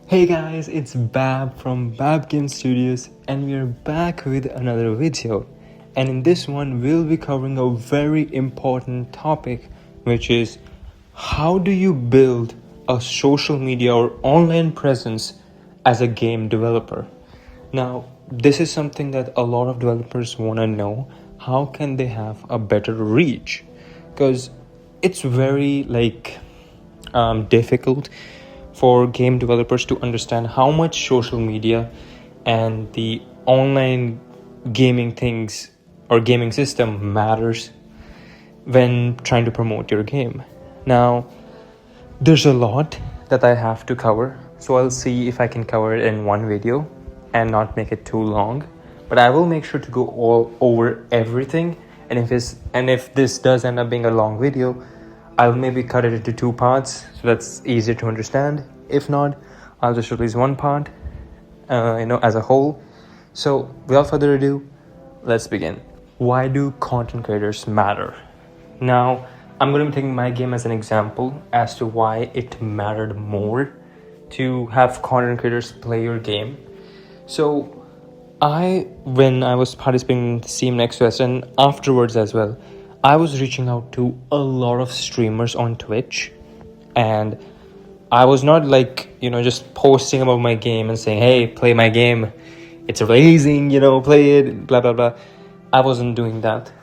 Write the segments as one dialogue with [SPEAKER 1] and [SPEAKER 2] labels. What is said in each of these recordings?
[SPEAKER 1] Hey guys, it's Bab from Bab Game Studios, and we are back with another video. And in this one, we'll be covering a very important topic, which is how do you build a social media or online presence as a game developer? Now, this is something that a lot of developers want to know. How can they have a better reach? Because it's very difficult for game developers to understand how much social media and the online gaming things or gaming system matters when trying to promote your game. Now, there's a lot that I have to cover, so I'll see if I can cover it in one video and not make it too long. But I will make sure to go all over everything, and if this does end up being a long video, I'll maybe cut it into two parts so that's easier to understand. If not, I'll just release one part, as a whole. So without further ado, let's begin. Why do content creators matter? Now, I'm going to be taking my game as an example as to why it mattered more to have content creators play your game. So when I was participating in the Steam Next Fest and afterwards as well, I was reaching out to a lot of streamers on Twitch, and I was not just posting about my game and saying, hey, play my game, it's amazing, play it, blah, blah, blah. I wasn't doing that.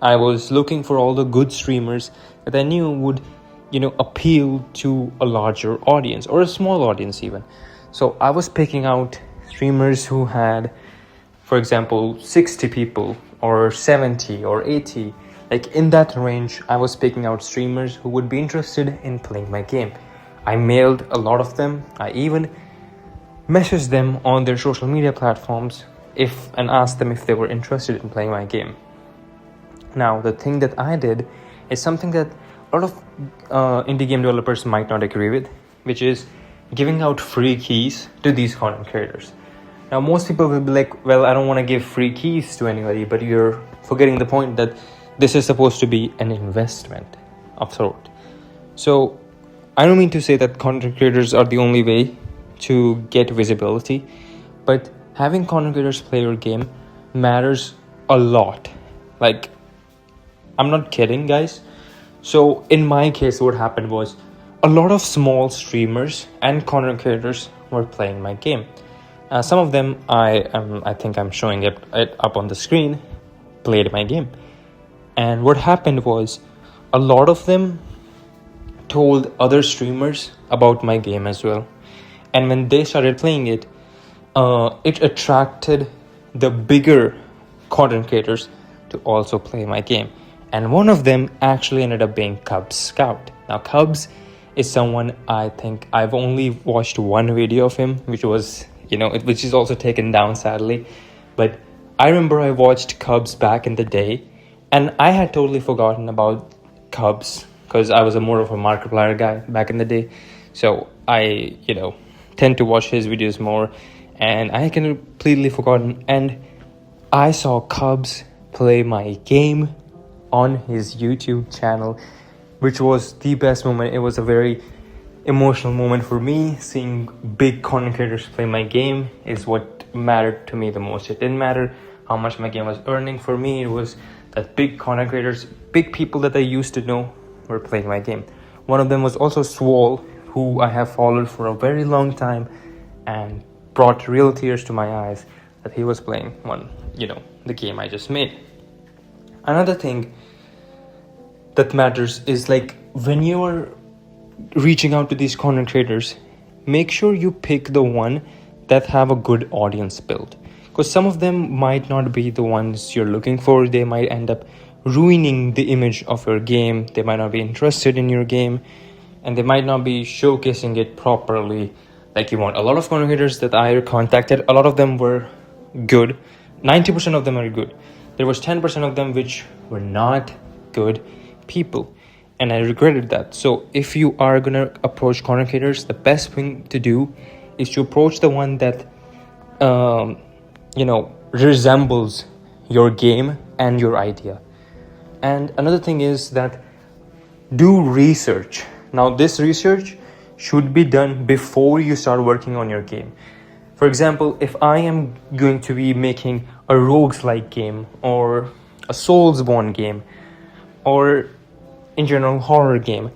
[SPEAKER 1] I was looking for all the good streamers that I knew would, appeal to a larger audience or a small audience even. So I was picking out streamers who had, for example, 60 people or 70 or 80. In that range, I was picking out streamers who would be interested in playing my game. I mailed a lot of them. I even messaged them on their social media platforms and asked them if they were interested in playing my game. Now, the thing that I did is something that a lot of indie game developers might not agree with, which is giving out free keys to these content creators. Now, most people will be like, well, I don't want to give free keys to anybody, but you're forgetting the point that this is supposed to be an investment of sort. So I don't mean to say that content creators are the only way to get visibility, but having content creators play your game matters a lot. I'm not kidding, guys. So in my case, what happened was a lot of small streamers and content creators were playing my game. Some of them, I think I'm showing it up on the screen, played my game. And what happened was a lot of them told other streamers about my game as well. And when they started playing it, it attracted the bigger content creators to also play my game. And one of them actually ended up being Cubs Scout. Now, Cubs is someone I think I've only watched one video of him, which was, which is also taken down sadly. But I remember I watched Cubs back in the day, and I had totally forgotten about Cubs because I was more of a Markiplier guy back in the day. So I, tend to watch his videos more, and I had completely forgotten. And I saw Cubs play my game on his YouTube channel, which was the best moment. It was a very emotional moment for me. Seeing big content creators play my game is what mattered to me the most. It didn't matter how much my game was earning. For me, it was that big content creators, big people that I used to know were playing my game. One of them was also Swole, who I have followed for a very long time and brought real tears to my eyes that he was playing the game I just made. Another thing that matters is when you are reaching out to these content creators, make sure you pick the one that have a good audience build, because some of them might not be the ones you're looking for. They might end up ruining the image of your game. They might not be interested in your game, and they might not be showcasing it properly like you want. A lot of content creators that I contacted, a lot of them were good. 90% of them are good. There was 10% of them which were not good people, and I regretted that. So if you are gonna approach content creators, the best thing to do is to approach the one that resembles your game and your idea. And another thing is that do research. Now, this research should be done before you start working on your game. For example, if I am going to be making a rogues-like game or a Soulsborne game or in general horror game,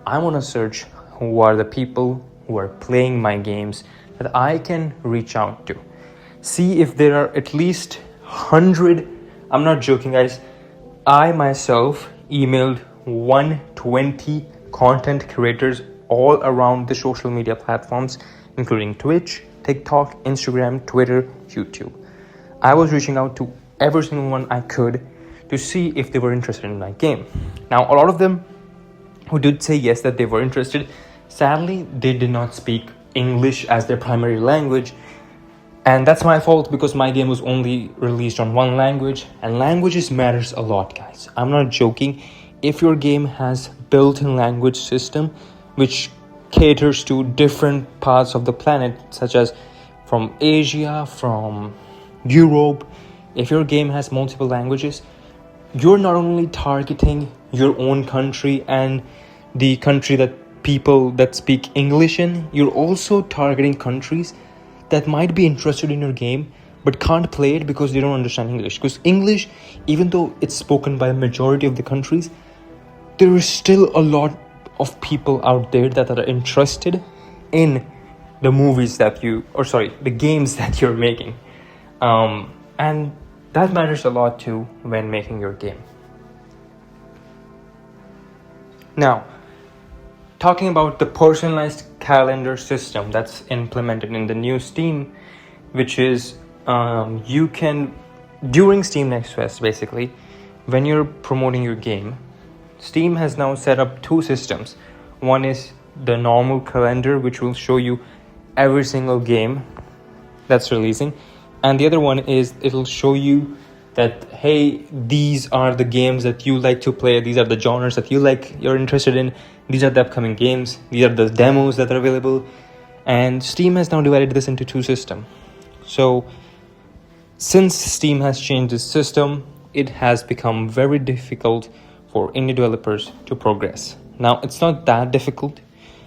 [SPEAKER 1] I want to search who are the people who are playing my games that I can reach out to. See if there are at least 100, I'm not joking guys, I myself emailed 120 content creators all around the social media platforms, including Twitch, TikTok, Instagram, Twitter, YouTube. I was reaching out to every single one I could to see if they were interested in my game. Now, a lot of them who did say yes, that they were interested, sadly, they did not speak English as their primary language. And that's my fault because my game was only released on one language, and languages matters a lot, guys. I'm not joking. If your game has built-in language system which caters to different parts of the planet, such as from Asia, from Europe, if your game has multiple languages, you're not only targeting your own country and the country that people that speak English in, you're also targeting countries that might be interested in your game but can't play it because they don't understand English. Because English, even though it's spoken by a majority of the countries, there is still a lot of people out there that are interested in the movies that the games that you're making. And that matters a lot too when making your game. Now, talking about the personalized calendar system that's implemented in the new Steam, which is you can, during Steam Next Fest, basically, when you're promoting your game, Steam has now set up two systems. One is the normal calendar, which will show you every single game that's releasing. And the other one is it'll show you that, hey, these are the games that you like to play. These are the genres that you're interested in. These are the upcoming games. These are the demos that are available. And Steam has now divided this into two systems. So since Steam has changed its system, it has become very difficult for indie developers to progress. Now, it's not that difficult.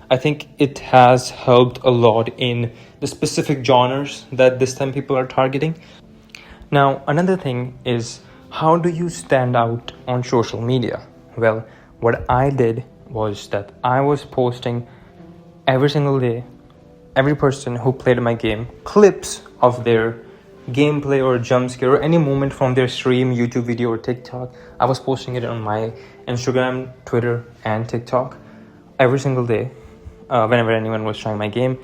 [SPEAKER 1] I think it has helped a lot in the specific genres that this time people are targeting. Now, another thing is, how do you stand out on social media? Well, what I did was that I was posting every single day, every person who played my game, clips of their gameplay or jump scare or any moment from their stream, YouTube video or TikTok. I was posting it on my Instagram, Twitter and TikTok every single day whenever anyone was trying my game.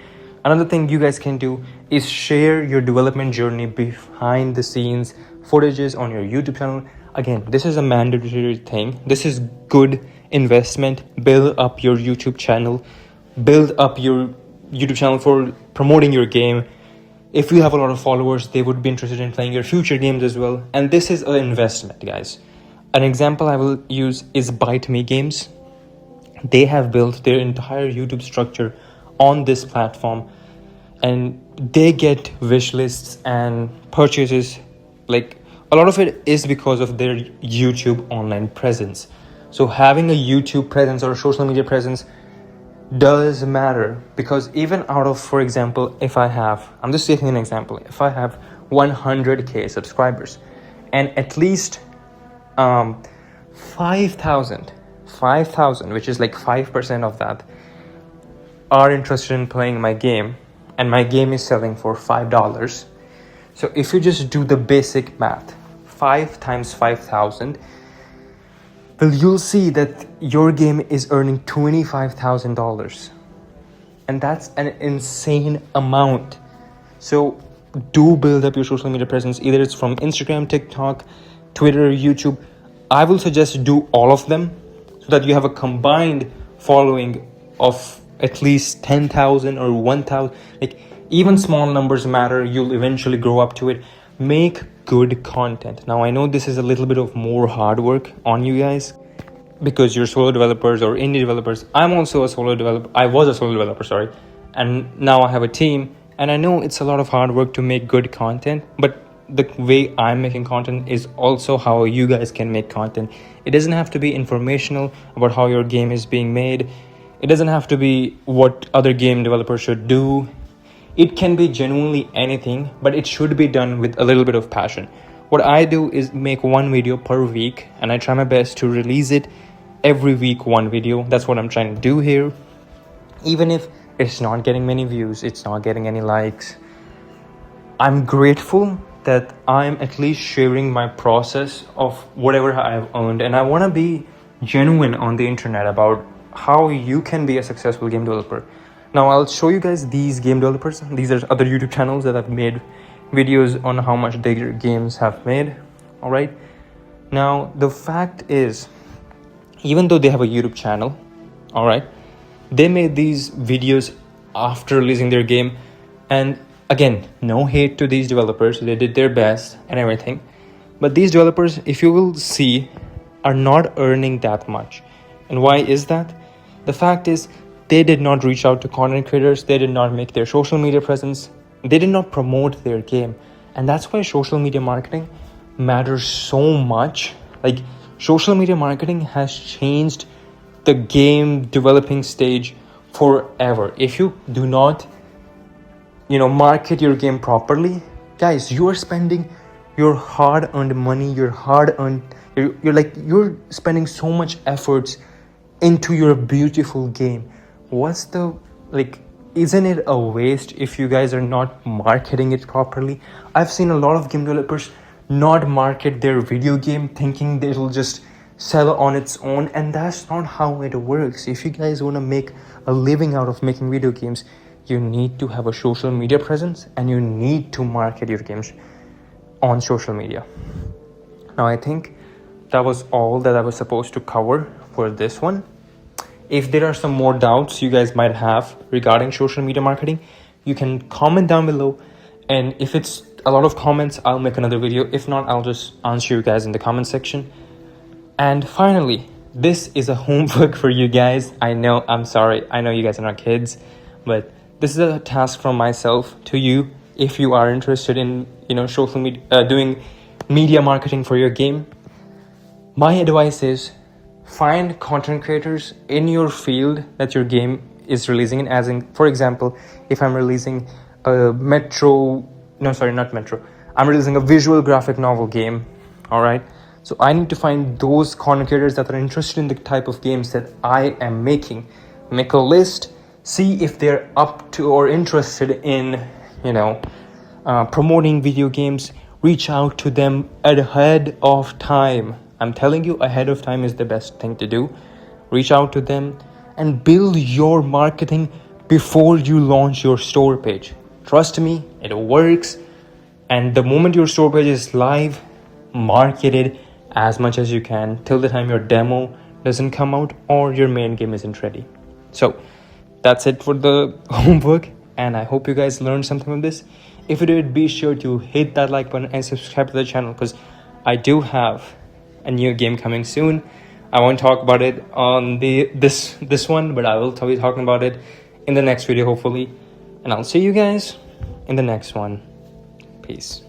[SPEAKER 1] Another thing you guys can do is share your development journey, behind the scenes footages on your YouTube channel. Again, this is a mandatory thing. This is good investment. Build up your YouTube channel. Build up your YouTube channel for promoting your game. If you have a lot of followers, they would be interested in playing your future games as well. And this is an investment, guys. An example I will use is Bite Me Games. They have built their entire YouTube structure on this platform, and they get wish lists and purchases. Like, a lot of it is because of their YouTube online presence. So having a YouTube presence or a social media presence does matter, because even out of, for example, I'm just taking an example, if I have 100k subscribers and at least 5,000, which is like 5% of that, are interested in playing my game, and my game is selling for $5. So if you just do the basic math, 5 times 5,000, well, you'll see that your game is earning $25,000. And that's an insane amount. So do build up your social media presence. Either it's from Instagram, TikTok, Twitter, YouTube. I will suggest do all of them so that you have a combined following of at least 10,000 or 1,000. Like, even small numbers matter. You'll eventually grow up to it. Make good content. Now, I know this is a little bit of more hard work on you guys because you're solo developers or indie developers. I'm also a solo developer. I was a solo developer, sorry. And now I have a team. And I know it's a lot of hard work to make good content, but the way I'm making content is also how you guys can make content. It doesn't have to be informational about how your game is being made. It doesn't have to be what other game developers should do. It can be genuinely anything, but it should be done with a little bit of passion. What I do is make one video per week, and I try my best to release it every week, one video. That's what I'm trying to do here. Even if it's not getting many views, it's not getting any likes, I'm grateful that I'm at least sharing my process of whatever I've earned. And I want to be genuine on the internet about how you can be a successful game developer. Now I'll show you guys these game developers. These are other YouTube channels that have made videos on how much their games have made. All right. Now the fact is, even though they have a YouTube channel, all right, they made these videos after releasing their game. And again, no hate to these developers. They did their best and everything. But these developers, if you will see, are not earning that much. And why is that? The fact is, they did not reach out to content creators. They did not make their social media presence. They did not promote their game. And that's why social media marketing matters so much. Like, social media marketing has changed the game developing stage forever. If you do not, market your game properly, guys, you are spending your hard-earned money, you're spending so much efforts into your beautiful game. Isn't it a waste if you guys are not marketing it properly? I've seen a lot of game developers not market their video game thinking they will just sell on its own, and that's not how it works. If you guys want to make a living out of making video games, you need to have a social media presence and you need to market your games on social media. Now I think that was all that I was supposed to cover for this one. If there are some more doubts you guys might have regarding social media marketing, you can comment down below. And if it's a lot of comments, I'll make another video. If not, I'll just answer you guys in the comment section. And finally, this is a homework for you guys. I'm sorry. I know you guys are not kids, but this is a task from myself to you. If you are interested in, social media, doing media marketing for your game, my advice is find content creators in your field that your game is releasing in. As in, for example, if I'm releasing I'm releasing a visual graphic novel game, all right? So I need to find those content creators that are interested in the type of games that I am making. Make a list, see if they're up to or interested in, promoting video games. Reach out to them ahead of time. I'm telling you, ahead of time is the best thing to do. Reach out to them and build your marketing before you launch your store page. Trust me, it works. And the moment your store page is live, market it as much as you can till the time your demo doesn't come out or your main game isn't ready. So that's it for the homework, and I hope you guys learned something from this. If you did, be sure to hit that like button and subscribe to the channel, because I do have a new game coming soon. I won't talk about it on this one, but I will be talking about it in the next video, hopefully. And I'll see you guys in the next one. Peace.